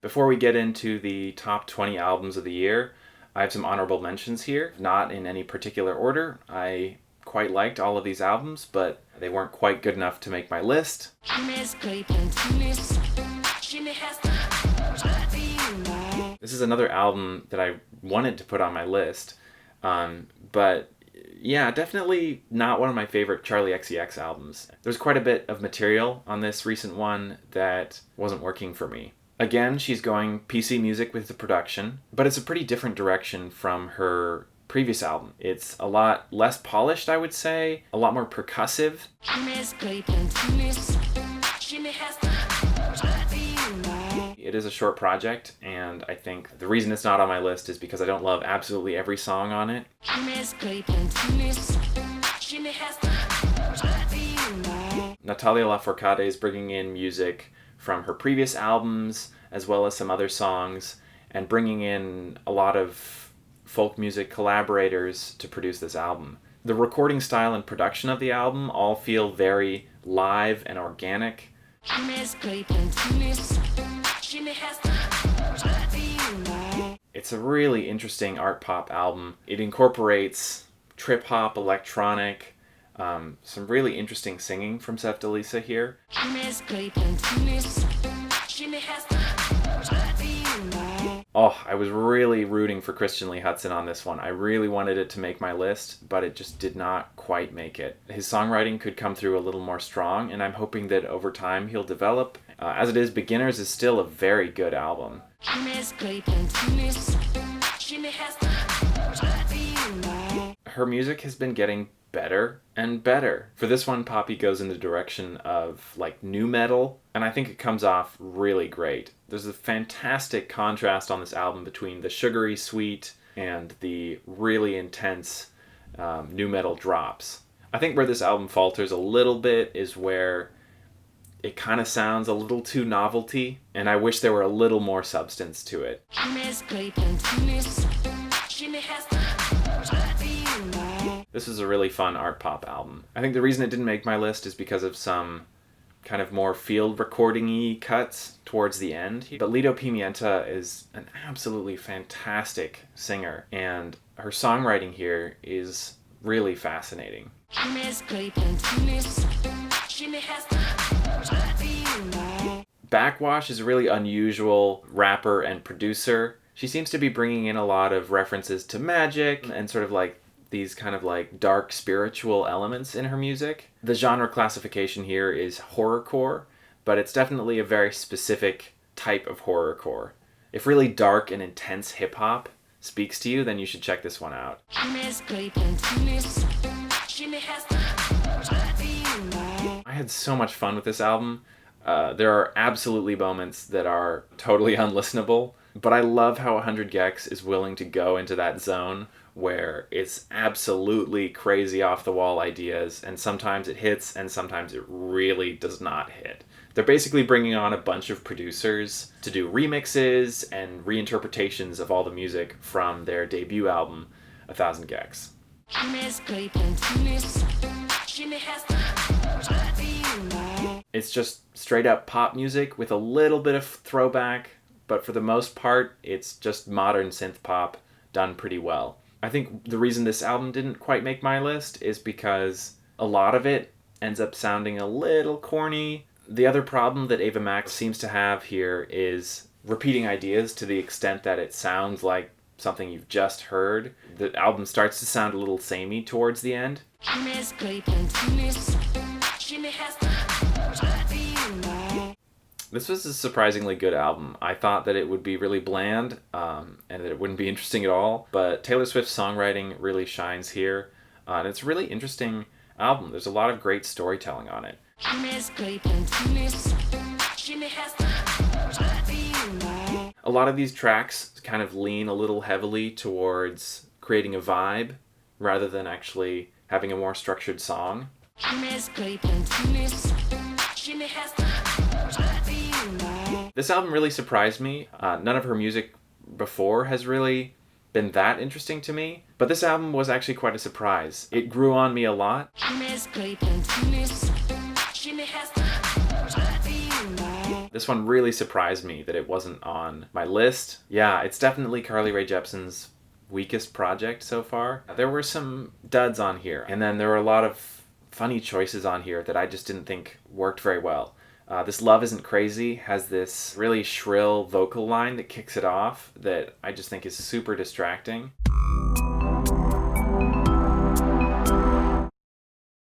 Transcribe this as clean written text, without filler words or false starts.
Before we get into the top 20 albums of the year, I have some honorable mentions here, not in any particular order. I quite liked all of these albums, but they weren't quite good enough to make my list. This is another album that I wanted to put on my list, but yeah, definitely not one of my favorite Charli XCX albums. There's quite a bit of material on this recent one that wasn't working for me. Again, she's going PC music with the production, but it's a pretty different direction from her previous album. It's a lot less polished, I would say, a lot more percussive. It is a short project, and I think the reason it's not on my list is because I don't love absolutely every song on it. Natalia Lafourcade is bringing in music from her previous albums, as well as some other songs, and bringing in a lot of folk music collaborators to produce this album. The recording style and production of the album all feel very live and organic. It's a really interesting art pop album. It incorporates trip hop, electronic, some really interesting singing from Sevdaliza here. Oh, I was really rooting for Christian Lee Hutson on this one. I really wanted it to make my list, but it just did not quite make it. His songwriting could come through a little more strong, and I'm hoping that over time he'll develop. As it is, Beginners is still a very good album. Her music has been getting better and better. For this one, Poppy goes in the direction of like nu metal, and I think it comes off really great. There's a fantastic contrast on this album between the sugary sweet and the really intense nu metal drops. I think where this album falters a little bit is where it kind of sounds a little too novelty, and I wish there were a little more substance to it. This is a really fun art pop album. I think the reason it didn't make my list is because of some kind of more field recording-y cuts towards the end. But Lido Pimienta is an absolutely fantastic singer, and her songwriting here is really fascinating. Backxwash is a really unusual rapper and producer. She seems to be bringing in a lot of references to magic and sort of like these kind of like dark spiritual elements in her music. The genre classification here is horrorcore, but it's definitely a very specific type of horrorcore. If really dark and intense hip-hop speaks to you, then you should check this one out. I had so much fun with this album. There are absolutely moments that are totally unlistenable, but I love how 100 Gecs is willing to go into that zone where it's absolutely crazy off-the-wall ideas, and sometimes it hits, and sometimes it really does not hit. They're basically bringing on a bunch of producers to do remixes and reinterpretations of all the music from their debut album, 1000 Gecs. It's just straight-up pop music with a little bit of throwback, but for the most part, it's just modern synth pop done pretty well. I think the reason this album didn't quite make my list is because a lot of it ends up sounding a little corny. The other problem that Ava Max seems to have here is repeating ideas to the extent that it sounds like something you've just heard. The album starts to sound a little samey towards the end. This was a surprisingly good album. I thought that it would be really bland and that it wouldn't be interesting at all, but Taylor Swift's songwriting really shines here, and it's a really interesting album. There's a lot of great storytelling on it. A lot of these tracks kind of lean a little heavily towards creating a vibe rather than actually having a more structured song. This album really surprised me. None of her music before has really been that interesting to me, but this album was actually quite a surprise. It grew on me a lot. The This one really surprised me that it wasn't on my list. Yeah, it's definitely Carly Rae Jepsen's weakest project so far. There were some duds on here, and then there were a lot of funny choices on here that I just didn't think worked very well. This Love Isn't Crazy has this really shrill vocal line that kicks it off that I just think is super distracting.